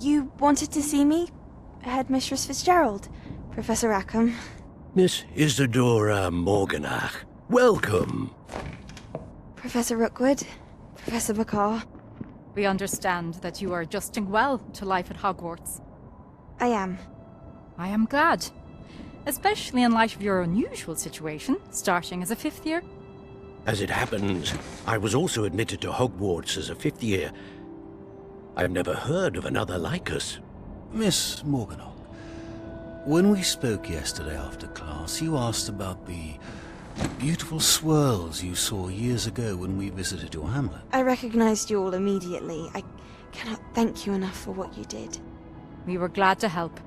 You wanted to see me? Headmistress Fitzgerald, Professor Rackham. Miss Isadora Morganach, welcome. Professor Rookwood, Professor Bakar. We understand that you are adjusting well to life at Hogwarts. I am. I am glad. Especially in light of your unusual situation, starting as a 5th year. As it happens, I was also admitted to Hogwarts as a 5th year. I've never heard of another like us. Miss Morganach, when we spoke yesterday after class, you asked about the beautiful swirls you saw years ago when we visited your hamlet. I recognized you all immediately. I cannot thank you enough for what you did. We were glad to help.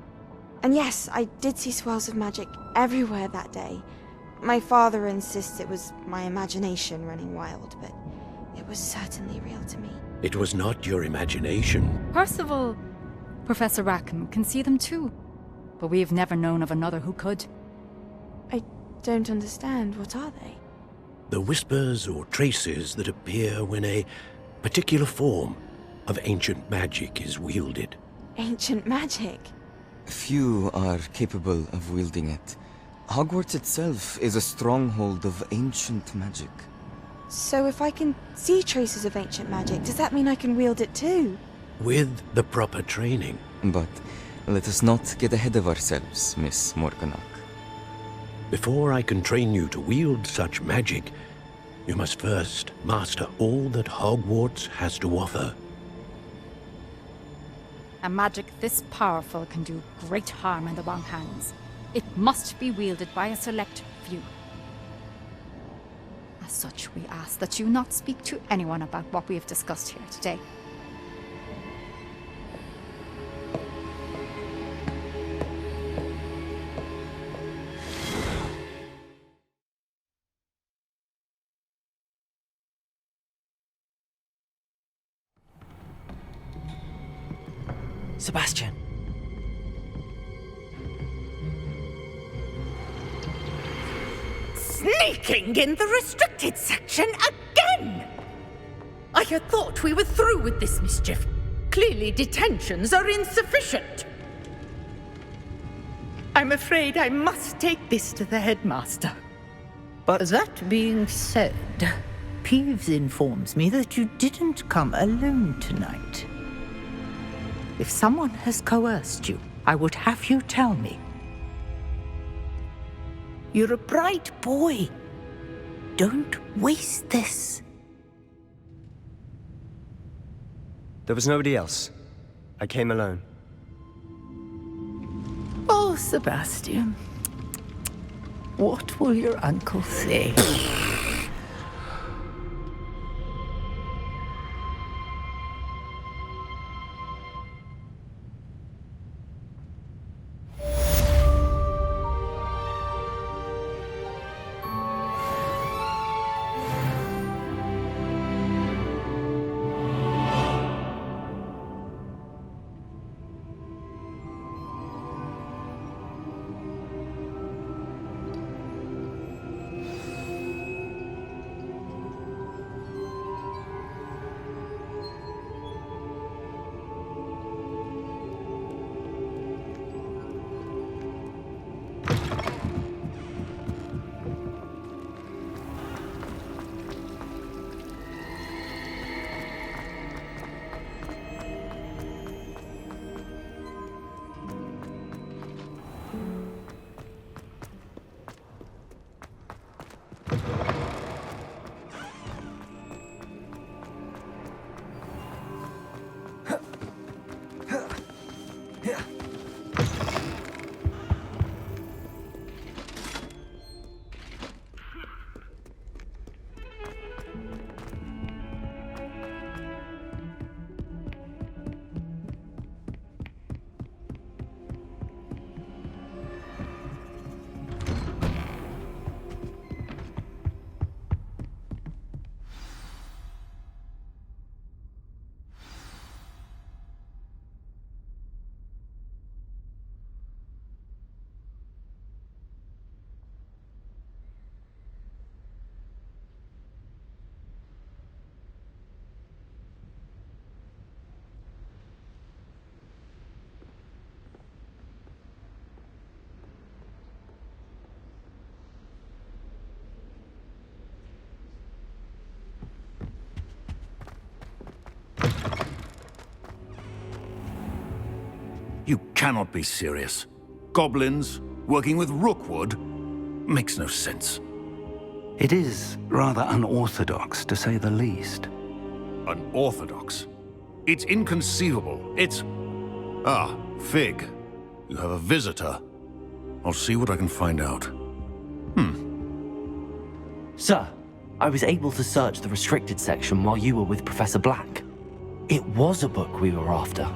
And yes, I did see swirls of magic everywhere that day. My father insists it was my imagination running wild, but it was certainly real to me. It was not your imagination. Percival, Professor Rackham can see them too. But we have never known of another who could. I don't understand. What are they? The whispers or traces that appear when a particular form of ancient magic is wielded. Ancient magic? Few are capable of wielding it. Hogwarts itself is a stronghold of ancient magic. So if I can see traces of ancient magic, does that mean I can wield it too? With the proper training. But let us not get ahead of ourselves, Miss Morganach. Before I can train you to wield such magic, you must first master all that Hogwarts has to offer. A magic this powerful can do great harm in the wrong hands. It must be wielded by a select few. As such, we ask that you not speak to anyone about what we have discussed here today. Sebastian. Sneaking in the restricted section again! I had thought we were through with this mischief. Clearly detentions are insufficient. I'm afraid I must take this to the headmaster. But that being said, Peeves informs me that you didn't come alone tonight. If someone has coerced you, I would have you tell me. You're a bright boy. Don't waste this. There was nobody else. I came alone. Oh, Sebastian. What will your uncle say? cannot be serious. Goblins working with Rookwood makes no sense. It is rather unorthodox, to say the least. Unorthodox? It's inconceivable. It's... Ah, Fig. You have a visitor. I'll see what I can find out. Sir, I was able to search the restricted section while you were with Professor Black. It was a book we were after.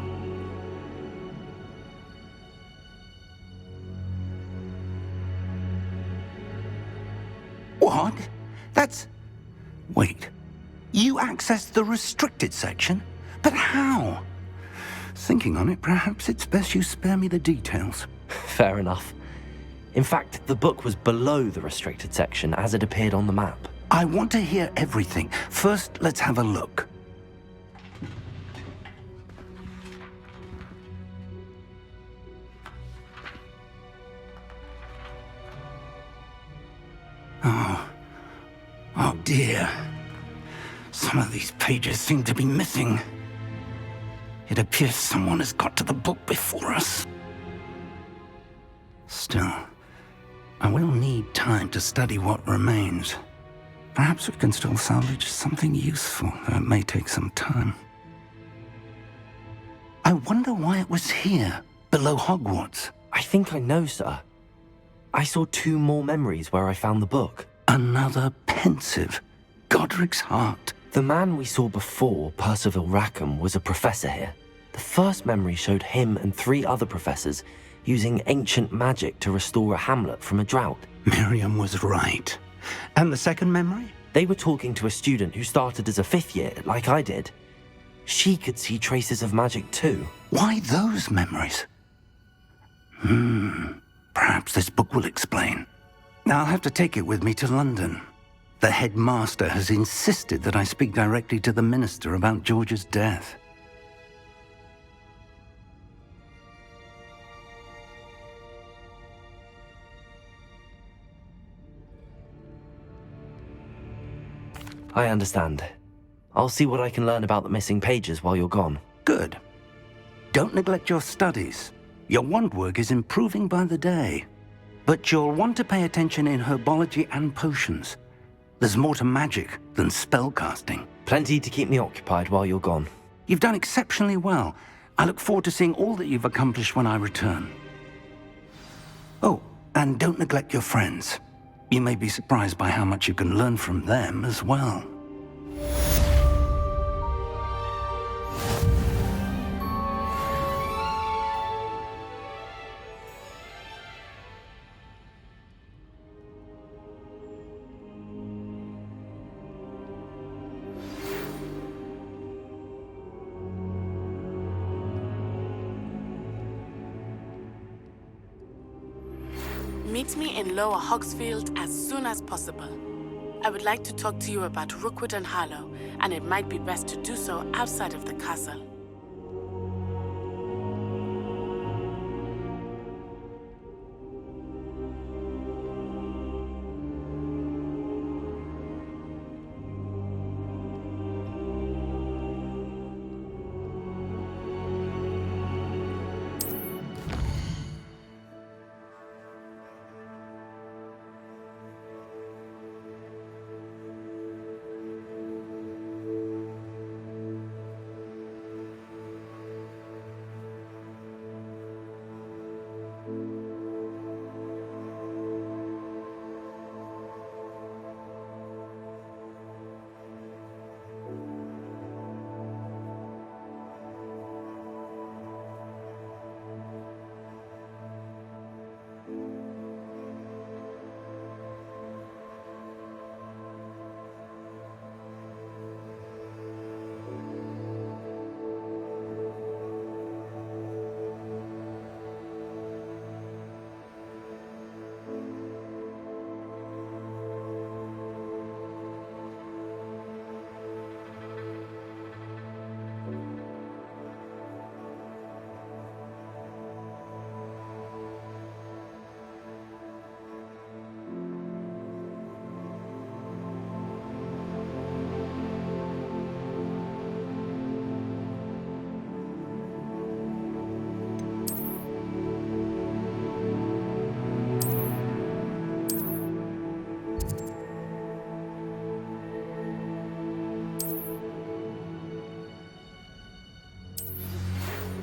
What? That's... Wait. You accessed the restricted section? But how? Thinking on it, perhaps it's best you spare me the details. Fair enough. In fact, the book was below the restricted section as it appeared on the map. I want to hear everything. First, let's have a look. Oh dear. Some of these pages seem to be missing. It appears someone has got to the book before us. Still, I will need time to study what remains. Perhaps we can still salvage something useful, though it may take some time. I wonder why it was here, below Hogwarts. I think I know, sir. I saw 2 more memories where I found the book. Another pensive. Godric's heart. The man we saw before, Percival Rackham, was a professor here. The first memory showed him and 3 other professors using ancient magic to restore a hamlet from a drought. Miriam was right. And the second memory? They were talking to a student who started as a 5th year, like I did. She could see traces of magic too. Why those memories? Perhaps this book will explain. I'll have to take it with me to London. The headmaster has insisted that I speak directly to the minister about George's death. I understand. I'll see what I can learn about the missing pages while you're gone. Good. Don't neglect your studies. Your wand work is improving by the day. But you'll want to pay attention in herbology and potions. There's more to magic than spellcasting. Plenty to keep me occupied while you're gone. You've done exceptionally well. I look forward to seeing all that you've accomplished when I return. Oh, and don't neglect your friends. You may be surprised by how much you can learn from them as well. Meet me in Lower Hogsfield as soon as possible. I would like to talk to you about Rookwood and Harlow, and it might be best to do so outside of the castle.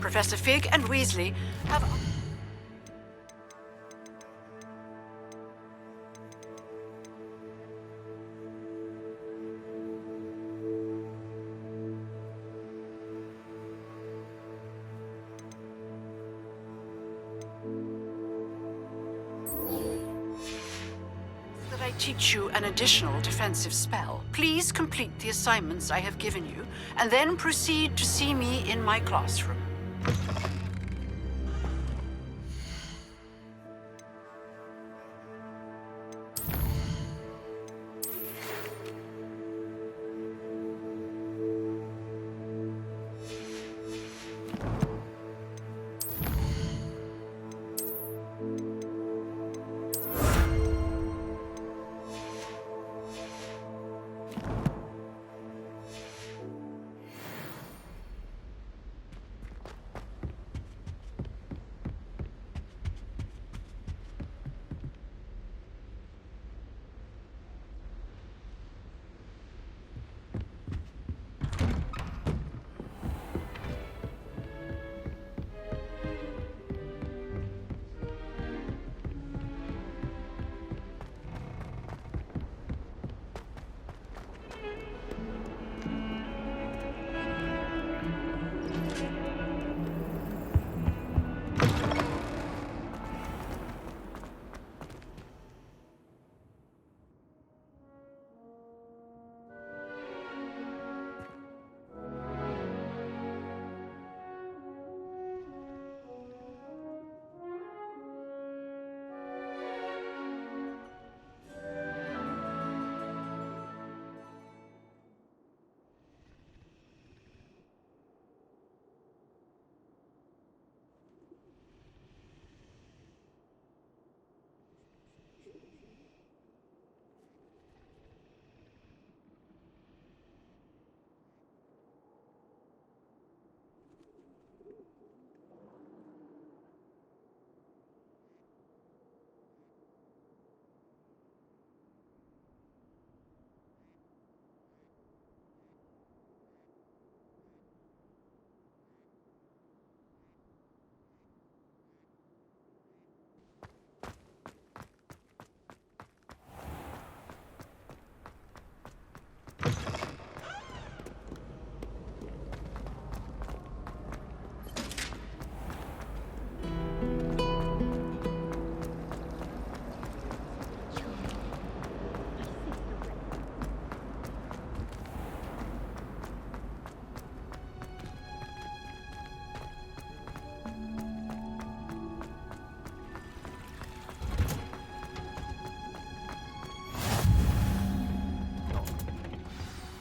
Professor Fig and Weasley have... that I teach you an additional defensive spell. Please complete the assignments I have given you, and then proceed to see me in my classroom.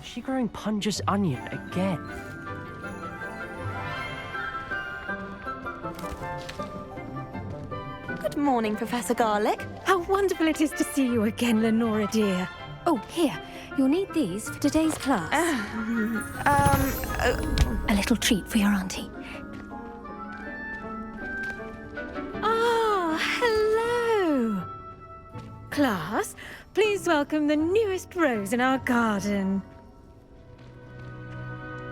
Is she growing Punja's onion again? Good morning, Professor Garlick. How wonderful it is to see you again, Lenora dear. Oh, here. You'll need these for today's class. A little treat for your auntie. Ah, hello. Class, please welcome the newest rose in our garden.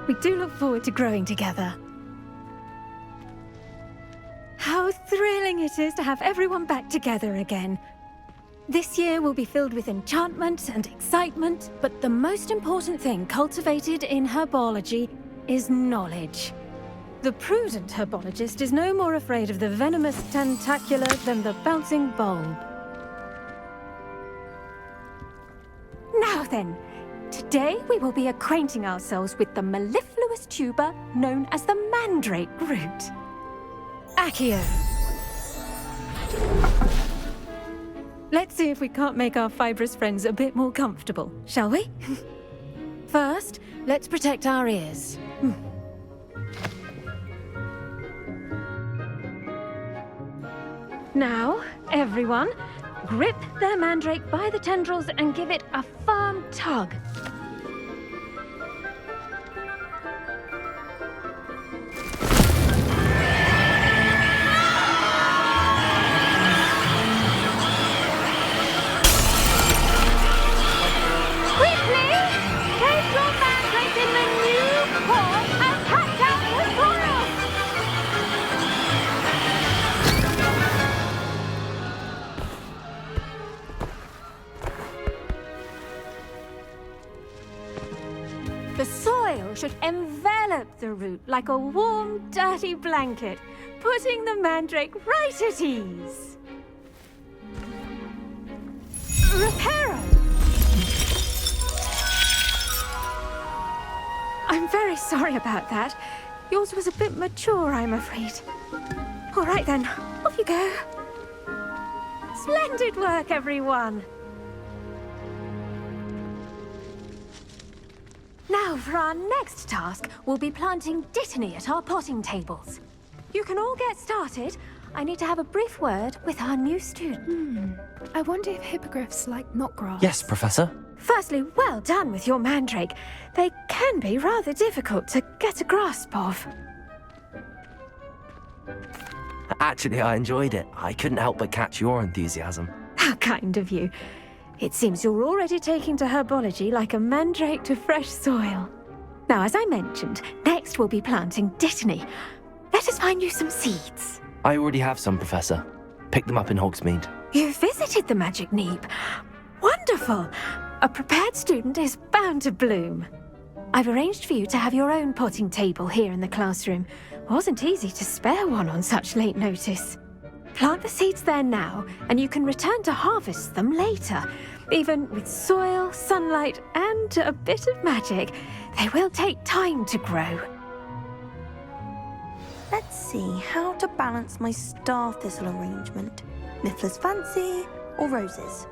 We do look forward to growing together. How thrilling it is to have everyone back together again. This year will be filled with enchantment and excitement, but the most important thing cultivated in herbology is knowledge. The prudent herbologist is no more afraid of the venomous tentacula than the bouncing bulb. Now then, today we will be acquainting ourselves with the mellifluous tuber known as the mandrake root. Accio. Let's see if we can't make our fibrous friends a bit more comfortable, shall we? First, let's protect our ears. Now, everyone, grip their mandrake by the tendrils and give it a firm tug. The soil should envelop the root like a warm, dirty blanket, putting the mandrake right at ease. Reparo! I'm very sorry about that. Yours was a bit mature, I'm afraid. All right then, off you go. Splendid work, everyone. Now, for our next task, we'll be planting dittany at our potting tables. You can all get started. I need to have a brief word with our new student. I wonder if hippogriffs like knotgrass. Yes, Professor. Firstly, well done with your mandrake. They can be rather difficult to get a grasp of. Actually, I enjoyed it. I couldn't help but catch your enthusiasm. How kind of you. It seems you're already taking to herbology like a mandrake to fresh soil. Now, as I mentioned, next we'll be planting dittany. Let us find you some seeds. I already have some, Professor. Picked them up in Hogsmeade. You visited the Magic Neep. Wonderful! A prepared student is bound to bloom. I've arranged for you to have your own potting table here in the classroom. Wasn't easy to spare one on such late notice. Plant the seeds there now, and you can return to harvest them later. Even with soil, sunlight, and a bit of magic, they will take time to grow. Let's see how to balance my star thistle arrangement. Niffler's fancy or roses?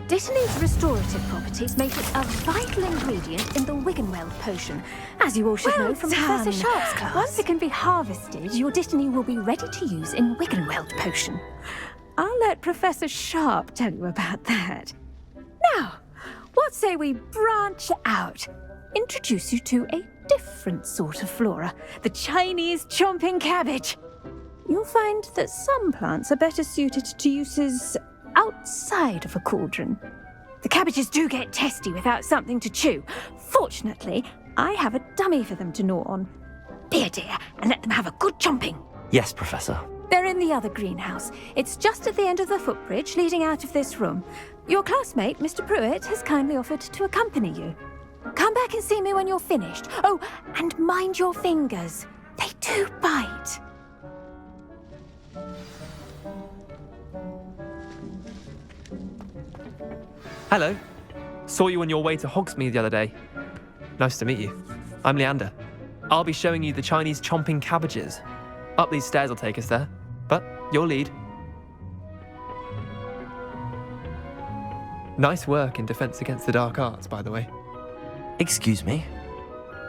Dittany's restorative properties make it a vital ingredient in the Wiggenweld potion, as you all should know from Professor Sharp's class. Once it can be harvested, your dittany will be ready to use in Wiggenweld potion. I'll let Professor Sharp tell you about that. Now, what say we branch out? Introduce you to a different sort of flora, the Chinese chomping cabbage. You'll find that some plants are better suited to uses outside of a cauldron. The cabbages do get testy without something to chew. Fortunately, I have a dummy for them to gnaw on. Be a dear and let them have a good chomping. Yes, Professor. They're in the other greenhouse. It's just at the end of the footbridge leading out of this room. Your classmate, Mr. Pruitt, has kindly offered to accompany you. Come back and see me when you're finished. Oh, and mind your fingers. They do bite. Hello. Saw you on your way to Hogsmeade the other day. Nice to meet you. I'm Leander. I'll be showing you the Chinese chomping cabbages. Up these stairs will take us there, but your lead. Nice work in Defense Against the Dark Arts, by the way. Excuse me?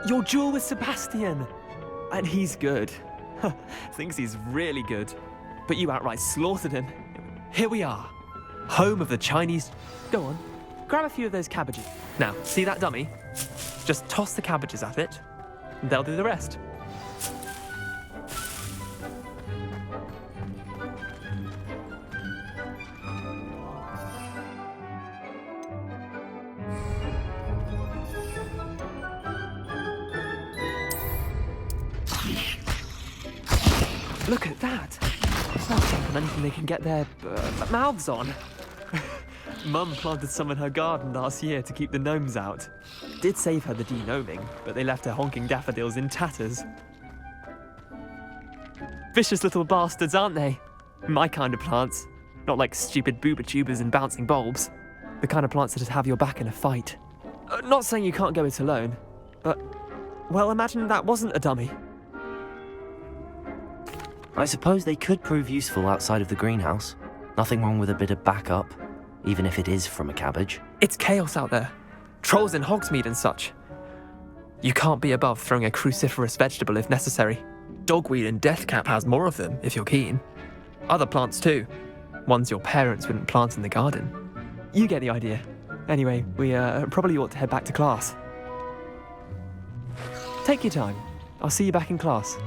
Your duel with Sebastian! And he's good. Thinks he's really good. But you outright slaughtered him. Here we are. Home of the Chinese... Go on, grab a few of those cabbages. Now, see that dummy? Just toss the cabbages at it, and they'll do the rest. Look at that! Not anything they can get their mouths on. Mum planted some in her garden last year to keep the gnomes out. Did save her the de-gnoming, but they left her honking daffodils in tatters. Vicious little bastards, aren't they? My kind of plants. Not like stupid booba tubers and bouncing bulbs. The kind of plants that'd have your back in a fight. Not saying you can't go it alone, but... well, imagine that wasn't a dummy. I suppose they could prove useful outside of the greenhouse. Nothing wrong with a bit of backup, even if it is from a cabbage. It's chaos out there. Trolls in Hogsmeade and such. You can't be above throwing a cruciferous vegetable if necessary. Dogweed and deathcap has more of them, if you're keen. Other plants too. Ones your parents wouldn't plant in the garden. You get the idea. Anyway, we probably ought to head back to class. Take your time. I'll see you back in class.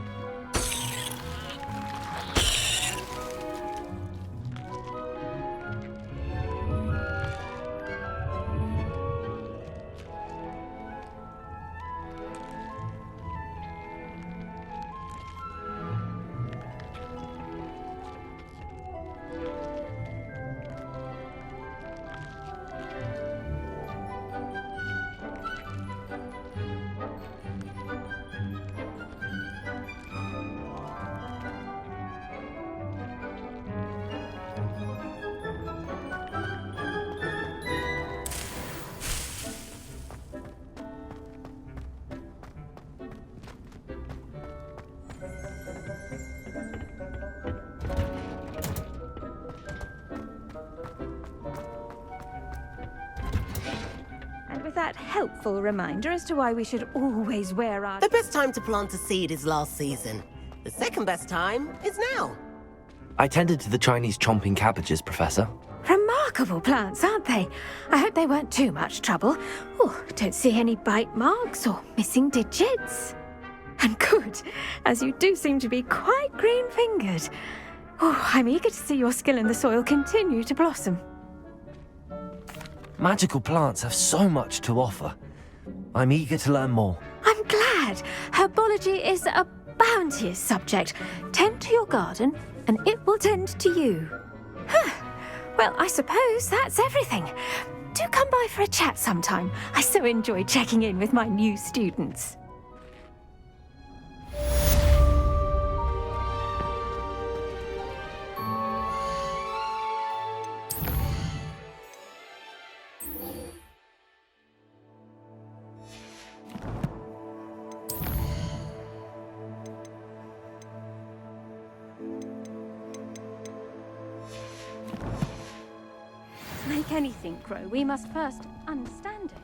that helpful reminder as to why we should always wear our... The best time to plant a seed is last season. The second best time is now. I tended to the Chinese chomping cabbages, Professor. Remarkable plants, aren't they? I hope they weren't too much trouble. Oh, don't see any bite marks or missing digits. And good, as you do seem to be quite green-fingered. Oh, I'm eager to see your skill in the soil continue to blossom. Magical plants have so much to offer. I'm eager to learn more. I'm glad. Herbology is a bounteous subject. Tend to your garden, and it will tend to you. Huh. Well, I suppose that's everything. Do come by for a chat sometime. I so enjoy checking in with my new students. To make anything grow, we must first understand it.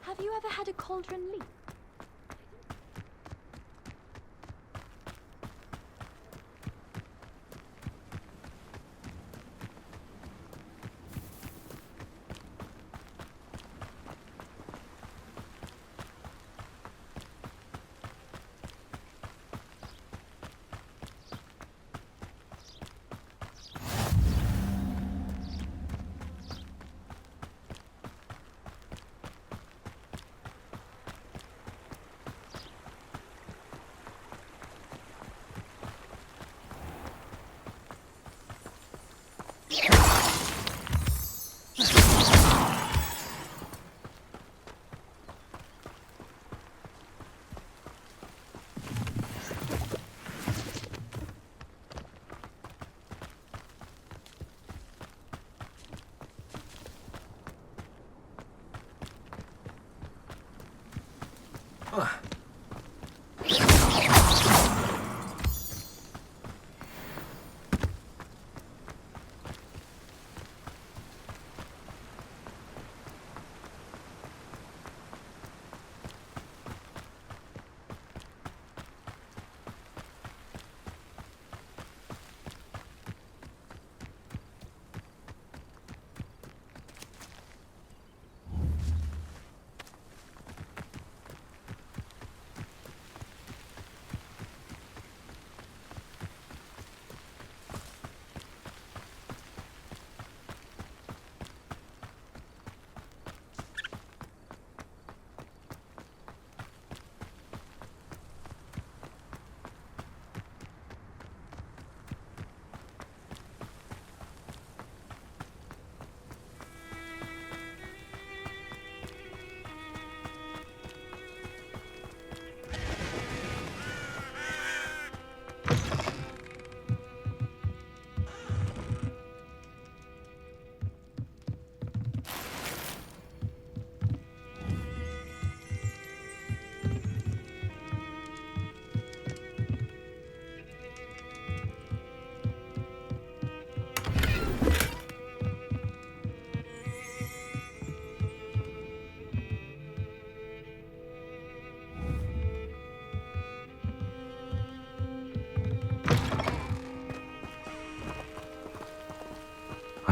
Have you ever had a cauldron leap?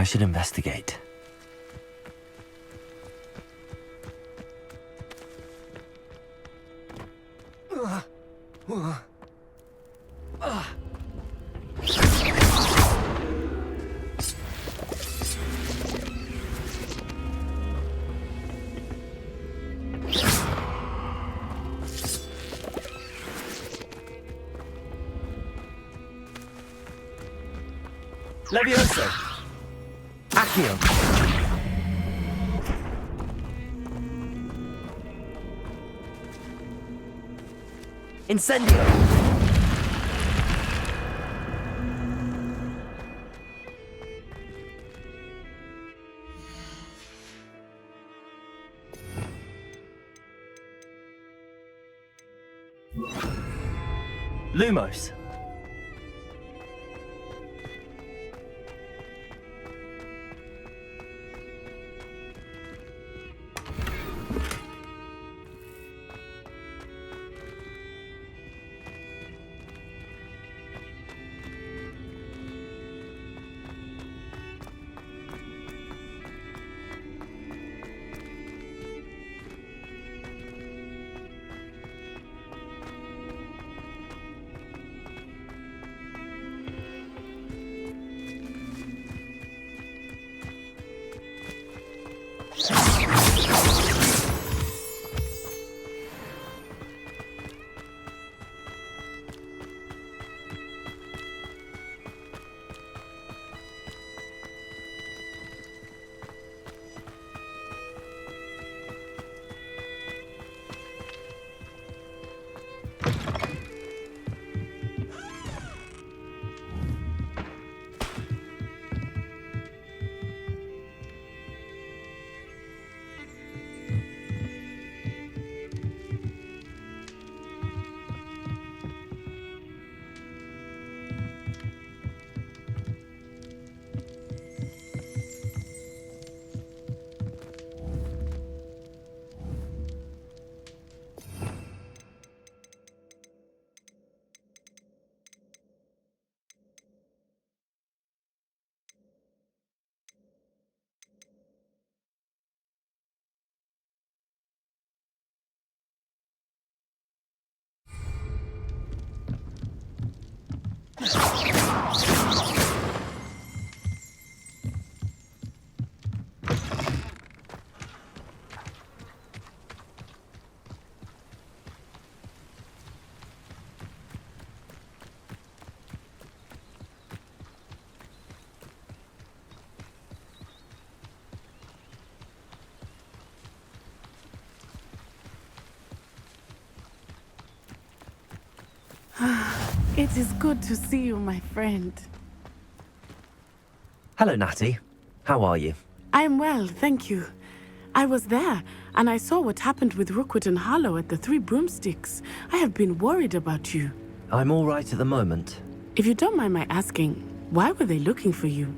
should investigate. Levioso! Accio! Incendio! Lumos! It is good to see you, my friend. Hello, Natty. How are you? I'm well, thank you. I was there, and I saw what happened with Rookwood and Harlow at the Three Broomsticks. I have been worried about you. I'm all right at the moment. If you don't mind my asking, why were they looking for you?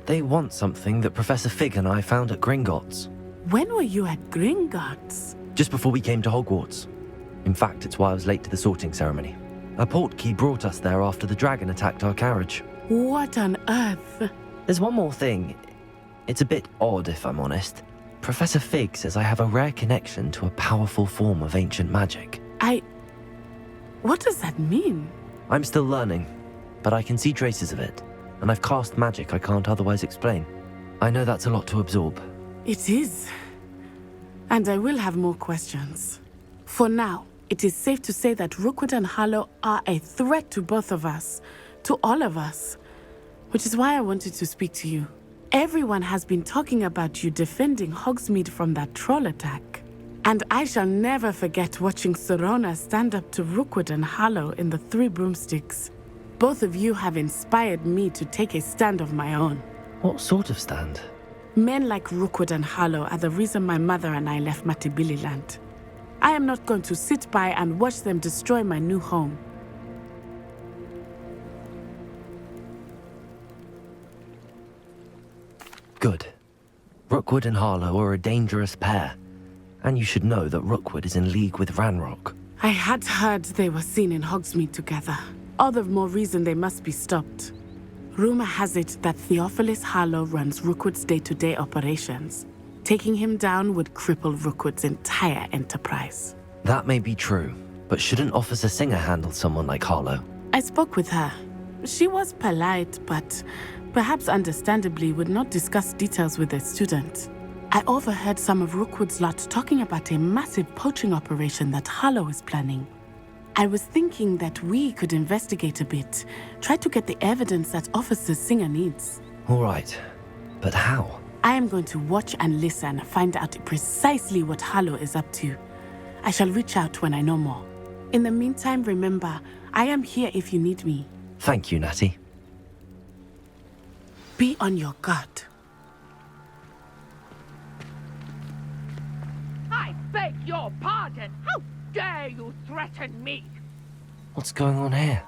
They want something that Professor Fig and I found at Gringotts. When were you at Gringotts? Just before we came to Hogwarts. In fact, it's why I was late to the sorting ceremony. A portkey brought us there after the dragon attacked our carriage. What on earth? There's one more thing. It's a bit odd, if I'm honest. Professor Fig says I have a rare connection to a powerful form of ancient magic. What does that mean? I'm still learning, but I can see traces of it, and I've cast magic I can't otherwise explain. I know that's a lot to absorb. It is. And I will have more questions. For now, it is safe to say that Rookwood and Harlow are a threat to both of us, to all of us, which is why I wanted to speak to you. Everyone has been talking about you defending Hogsmeade from that troll attack. And I shall never forget watching Sorona stand up to Rookwood and Harlow in the Three Broomsticks. Both of you have inspired me to take a stand of my own. What sort of stand? Men like Rookwood and Harlow are the reason my mother and I left Matibili Land. I am not going to sit by and watch them destroy my new home. Good. Rookwood and Harlow are a dangerous pair, and you should know that Rookwood is in league with Ranrock. I had heard they were seen in Hogsmeade together. All the more reason they must be stopped. Rumor has it that Theophilus Harlow runs Rookwood's day-to-day operations. Taking him down would cripple Rookwood's entire enterprise. That may be true, but shouldn't Officer Singer handle someone like Harlow? I spoke with her. She was polite, but perhaps understandably would not discuss details with a student. I overheard some of Rookwood's lot talking about a massive poaching operation that Harlow is planning. I was thinking that we could investigate a bit, try to get the evidence that Officer Singer needs. All right, but how? I am going to watch and listen, find out precisely what Harlow is up to. I shall reach out when I know more. In the meantime, remember, I am here if you need me. Thank you, Natty. Be on your guard. I beg your pardon! How dare you threaten me? What's going on here?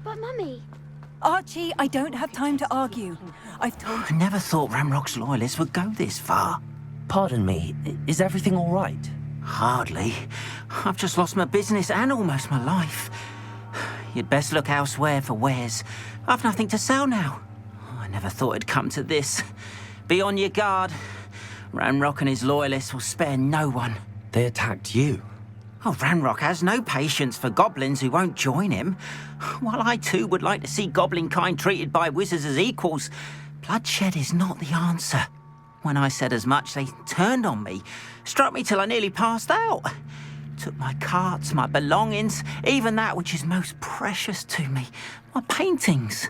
But Mummy... Archie, I don't have time to argue. I've told I never thought Ramrock's loyalists would go this far. Pardon me, is everything all right? Hardly. I've just lost my business and almost my life. You'd best look elsewhere for wares. I've nothing to sell now. I never thought it'd come to this. Be on your guard. Ramrock and his loyalists will spare no one. They attacked you. Oh, Ramrock has no patience for goblins who won't join him. While I too would like to see goblin kind treated by wizards as equals, bloodshed is not the answer. When I said as much, they turned on me, struck me till I nearly passed out. Took my carts, my belongings, even that which is most precious to me, my paintings.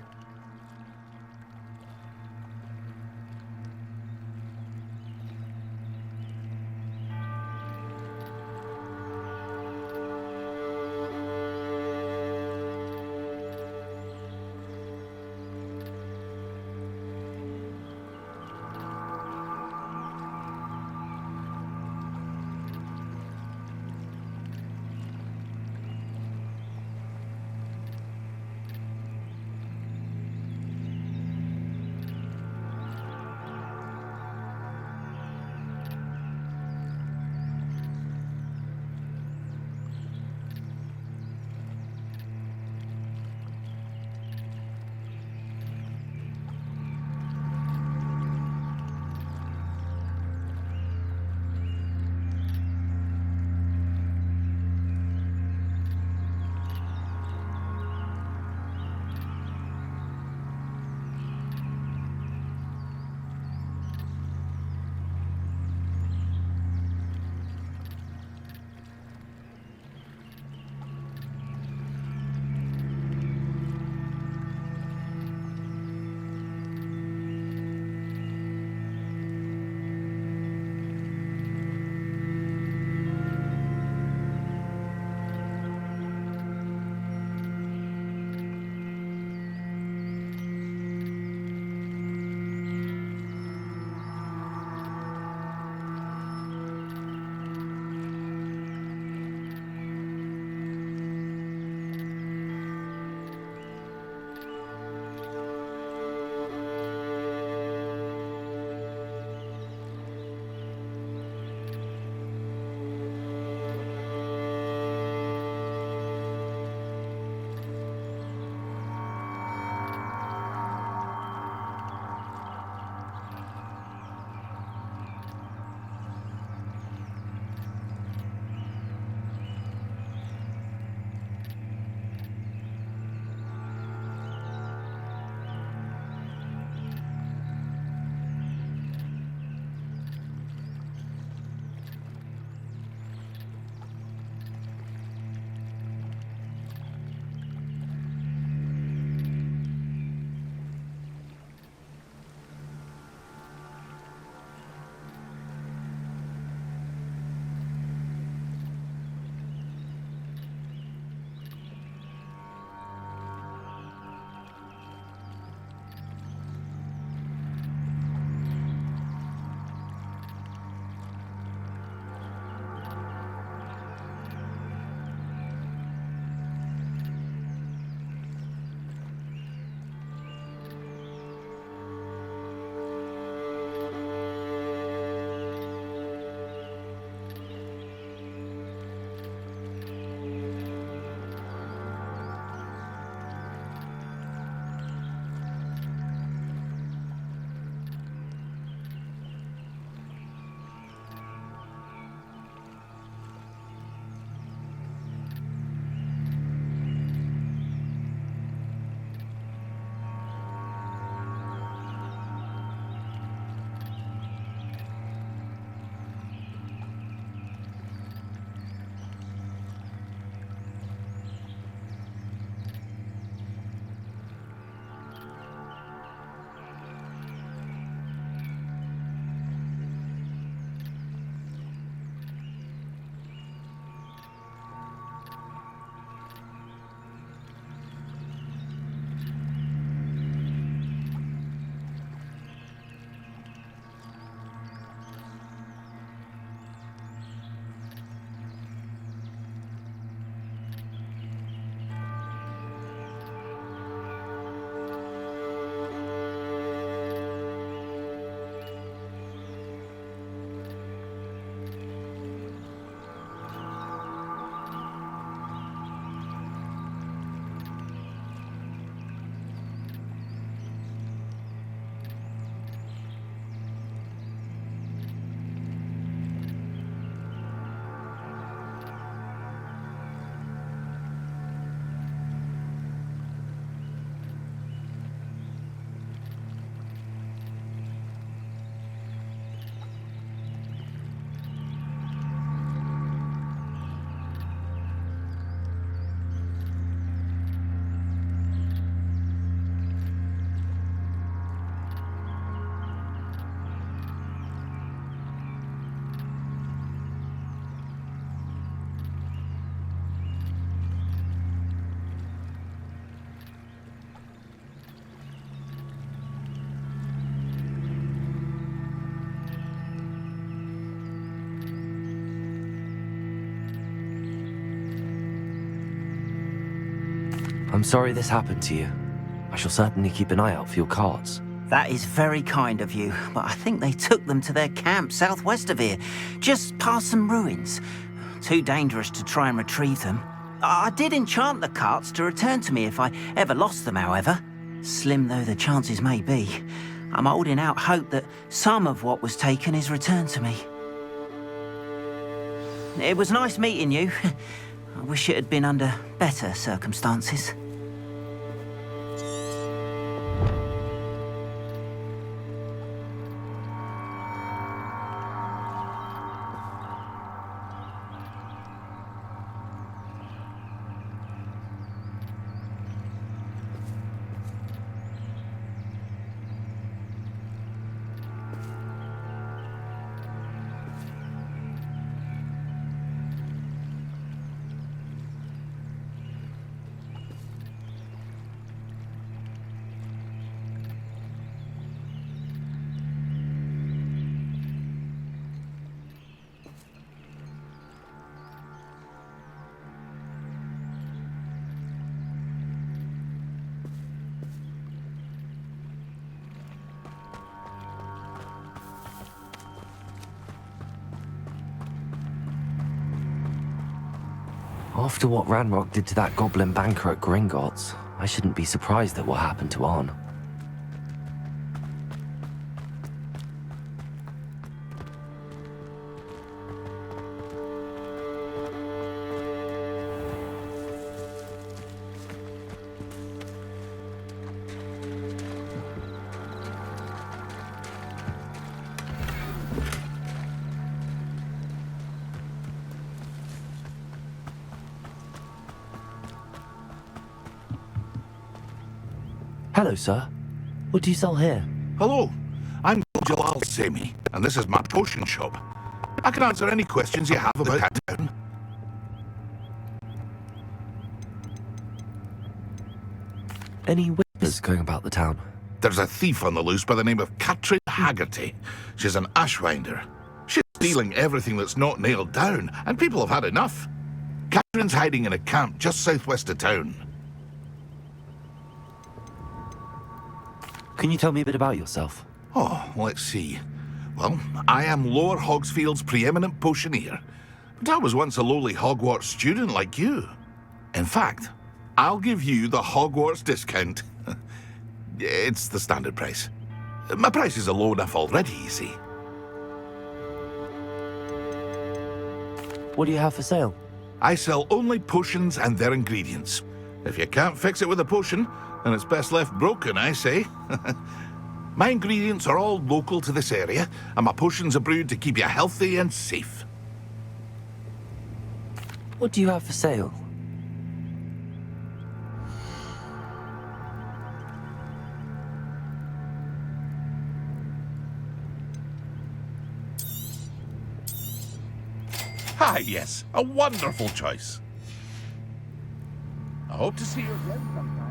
I'm sorry this happened to you. I shall certainly keep an eye out for your carts. That is very kind of you, but I think they took them to their camp southwest of here, just past some ruins. Too dangerous to try and retrieve them. I did enchant the carts to return to me if I ever lost them, however. Slim though the chances may be, I'm holding out hope that some of what was taken is returned to me. It was nice meeting you. I wish it had been under better circumstances. After what Ranrock did to that goblin banker at Gringotts, I shouldn't be surprised at what happened to Arn. Hello, sir. What do you sell here? Hello, I'm Jalal Semi, and this is my potion shop. I can answer any questions you have about town. Any whispers going about the town? There's a thief on the loose by the name of Katrin Haggerty. She's an ashwinder. She's stealing everything that's not nailed down, and people have had enough. Katrin's hiding in a camp just southwest of town. Can you tell me a bit about yourself? Oh, let's see. Well, I am Lower Hogsfield's preeminent potioneer, but I was once a lowly Hogwarts student like you. In fact, I'll give you the Hogwarts discount. It's the standard price. My prices are low enough already, you see. What do you have for sale? I sell only potions and their ingredients. If you can't fix it with a potion, then it's best left broken, I say. My ingredients are all local to this area, and my potions are brewed to keep you healthy and safe. What do you have for sale? Ah, yes, a wonderful choice. I hope to see you again sometime.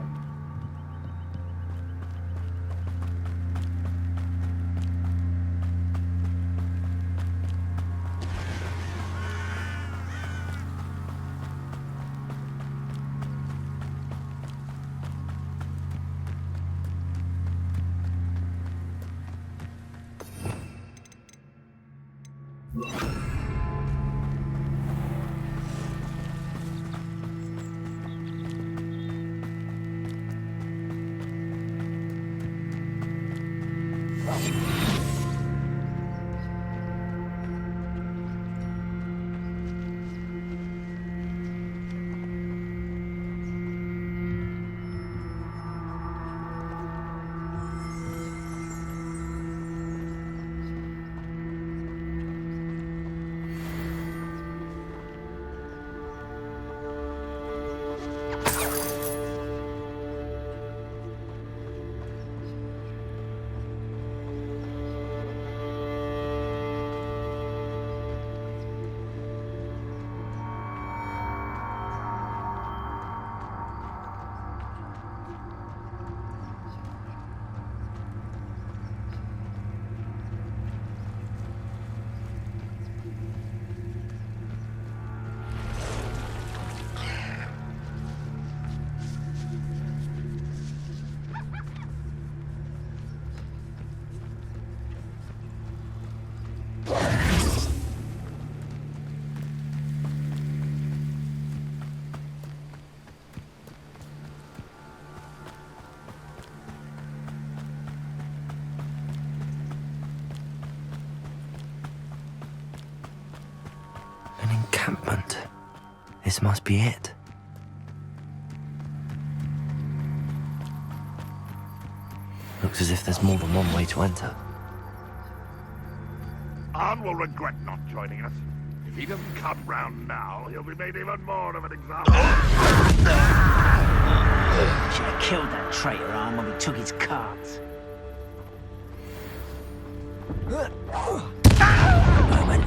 This must be it. Looks as if there's more than one way to enter. Arn will regret not joining us. If he doesn't come round now, he'll be made even more of an example. Should have killed that traitor Arn when we took his cards. Moment.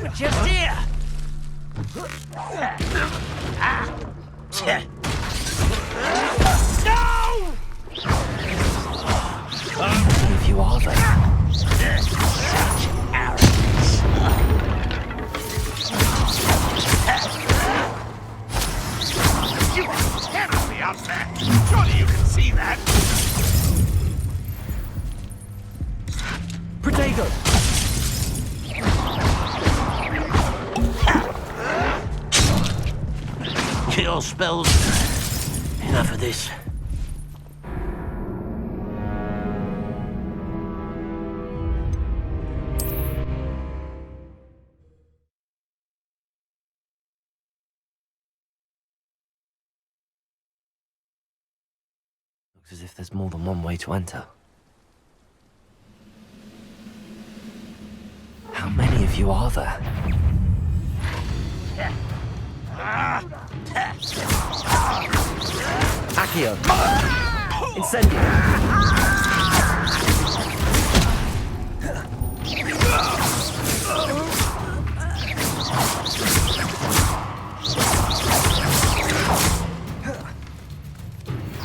We're just here. No! If you are there. Such arrogance. You cannot be up there. Surely you can see that. Protego! Kill spells. Enough of this. Looks as if there's more than one way to enter. How many of you are there? Accio! Incendio!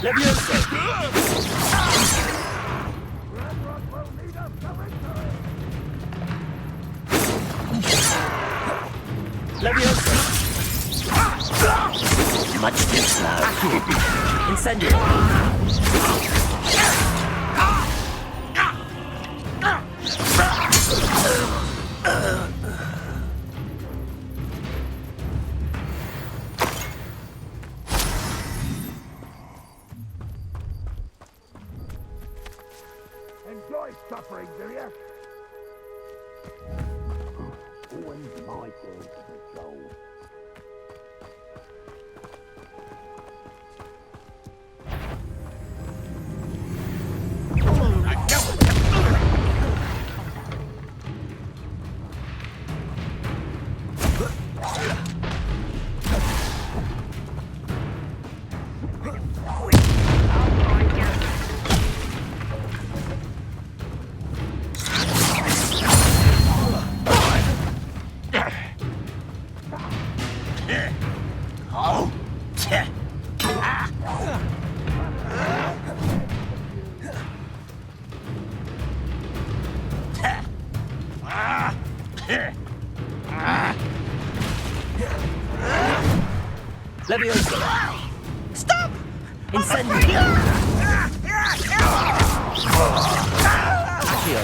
Levioso! Levioso! Much too slow. Incendio! Enjoy suffering, do you? When's my turn to patrol? Levioso! Stop! Incendio! Accio!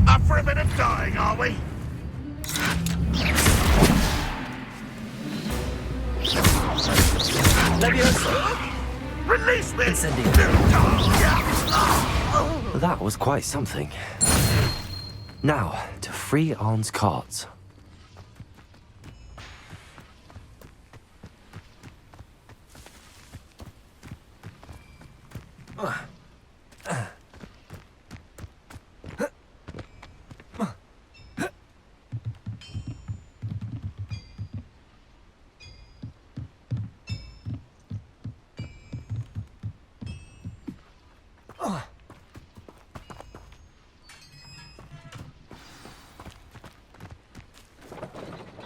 Up for a bit of dying, are we? Levioso! Release me! Incendio! That was quite something. Now, to free Arn's cards.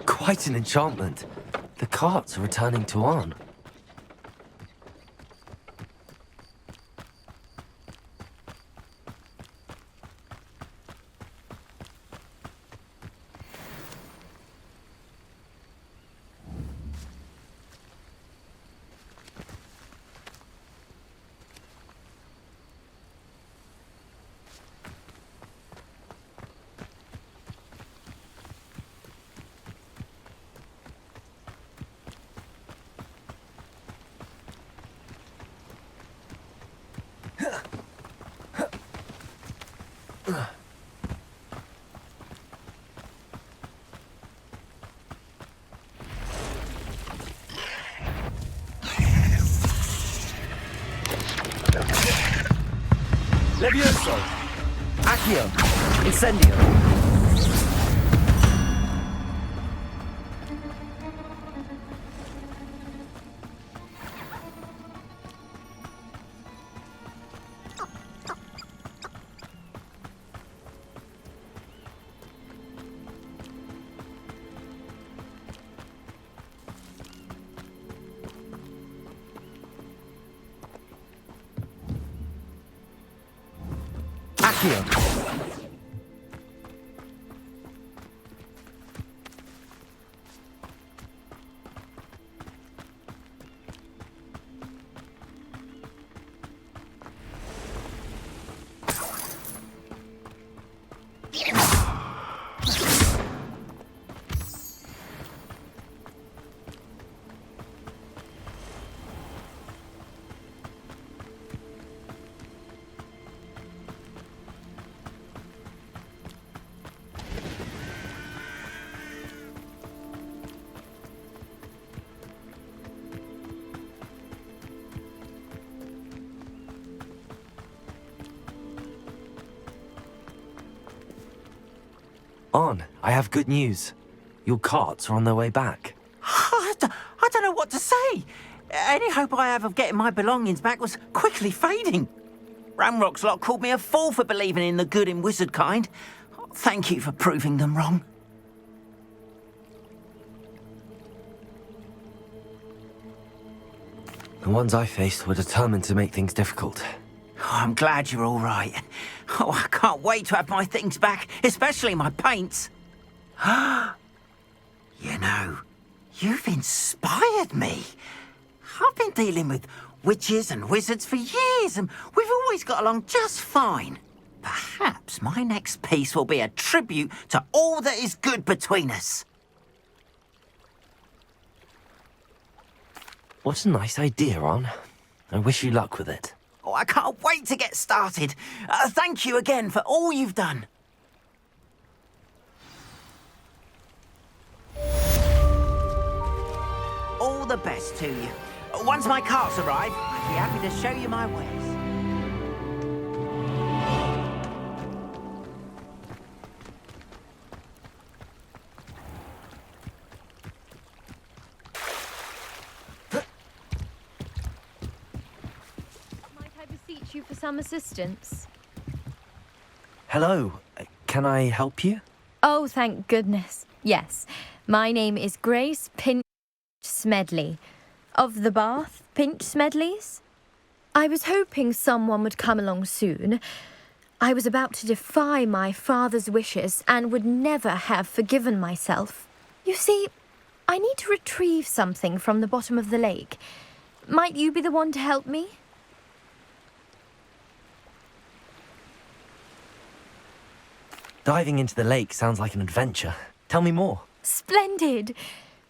Quite an enchantment. The carts are returning to Arn. Levioso! Accio! Incendio! Accio! On, I have good news. Your carts are on their way back. I don't know what to say. Any hope I have of getting my belongings back was quickly fading. Ramrock's lot called me a fool for believing in the good in wizard kind. Thank you for proving them wrong. The ones I faced were determined to make things difficult. Oh, I'm glad you're all right. Oh, I can't wait to have my things back, especially my paints. You know, you've inspired me. I've been dealing with witches and wizards for years, and we've always got along just fine. Perhaps my next piece will be a tribute to all that is good between us. What a nice idea, On. I wish you luck with it. Oh, I can't wait to get started. Thank you again for all you've done. All the best to you. Once my carts arrive, I'd be happy to show you my wares. You for some assistance. Hello, can I help you? Oh, thank goodness. Yes, my name is Grace Pinch Smedley, of the Bath Pinch Smedleys. I was hoping someone would come along soon. I was about to defy my father's wishes and would never have forgiven myself. You see, I need to retrieve something from the bottom of the lake. Might you be the one to help me? Diving into the lake sounds like an adventure. Tell me more. Splendid!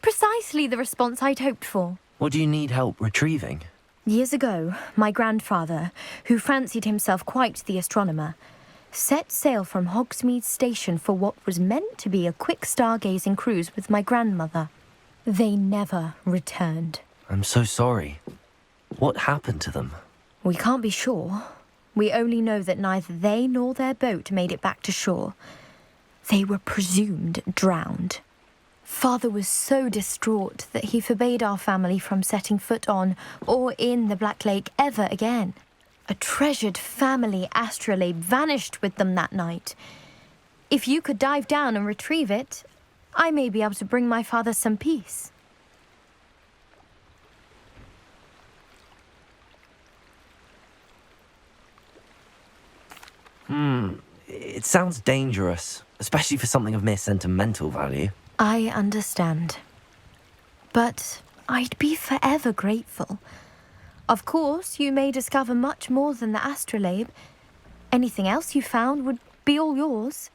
Precisely the response I'd hoped for. What do you need help retrieving? Years ago, my grandfather, who fancied himself quite the astronomer, set sail from Hogsmeade Station for what was meant to be a quick stargazing cruise with my grandmother. They never returned. I'm so sorry. What happened to them? We can't be sure. We only know that neither they nor their boat made it back to shore. They were presumed drowned. Father was so distraught that he forbade our family from setting foot on or in the Black Lake ever again. A treasured family astrolabe vanished with them that night. If you could dive down and retrieve it, I may be able to bring my father some peace. It sounds dangerous, especially for something of mere sentimental value. I understand. But I'd be forever grateful. Of course, you may discover much more than the astrolabe. Anything else you found would be all yours.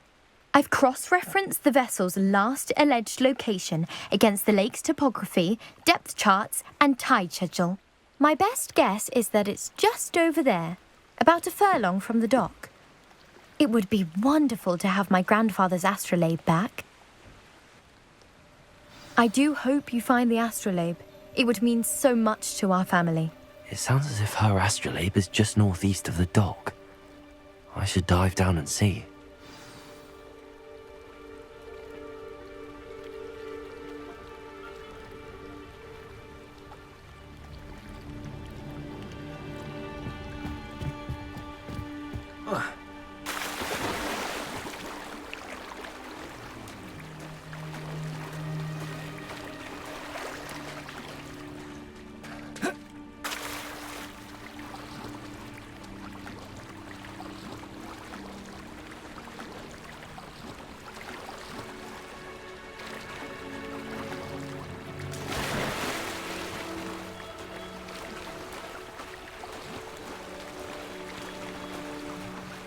I've cross-referenced the vessel's last alleged location against the lake's topography, depth charts, and tide schedule. My best guess is that it's just over there, about a furlong from the dock. It would be wonderful to have my grandfather's astrolabe back. I do hope you find the astrolabe. It would mean so much to our family. It sounds as if her astrolabe is just northeast of the dock. I should dive down and see.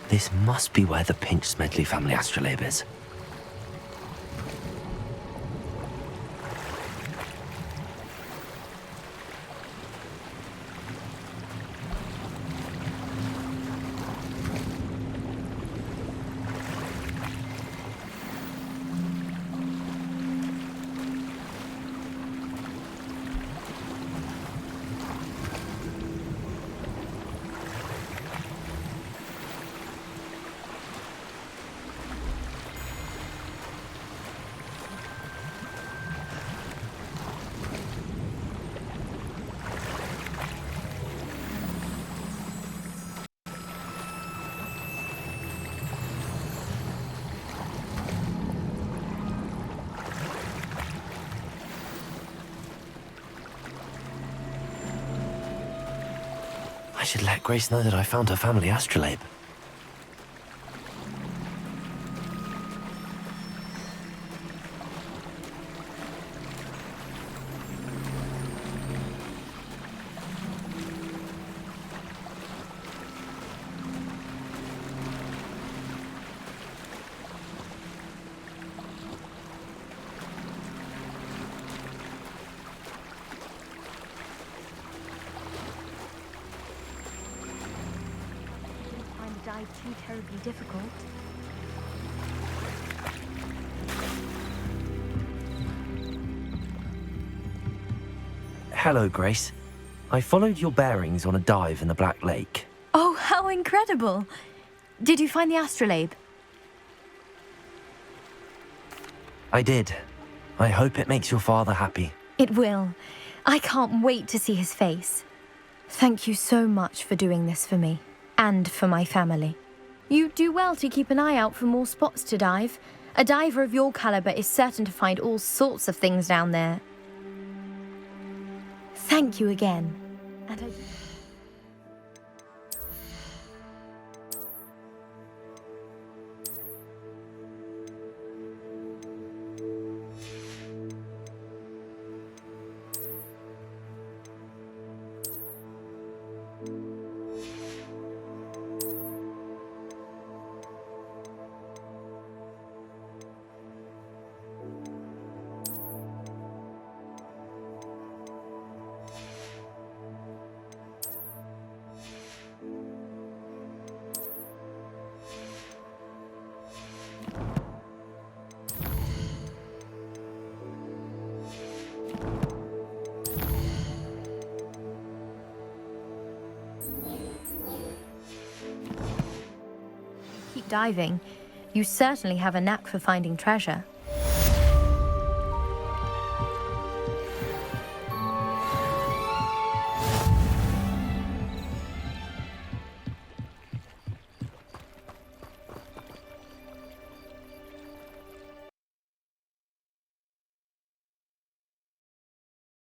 This must be where the Pinch Smedley family astrolabe is. I should let Grace know that I found her family astrolabe. Too terribly difficult. Hello, Grace. I followed your bearings on a dive in the Black Lake. Oh, how incredible! Did you find the astrolabe? I did. I hope it makes your father happy. It will. I can't wait to see his face. Thank you so much for doing this for me, and for my family. You do well to keep an eye out for more spots to dive. A diver of your caliber is certain to find all sorts of things down there. Thank you again. And I... Keep diving. You certainly have a knack for finding treasure.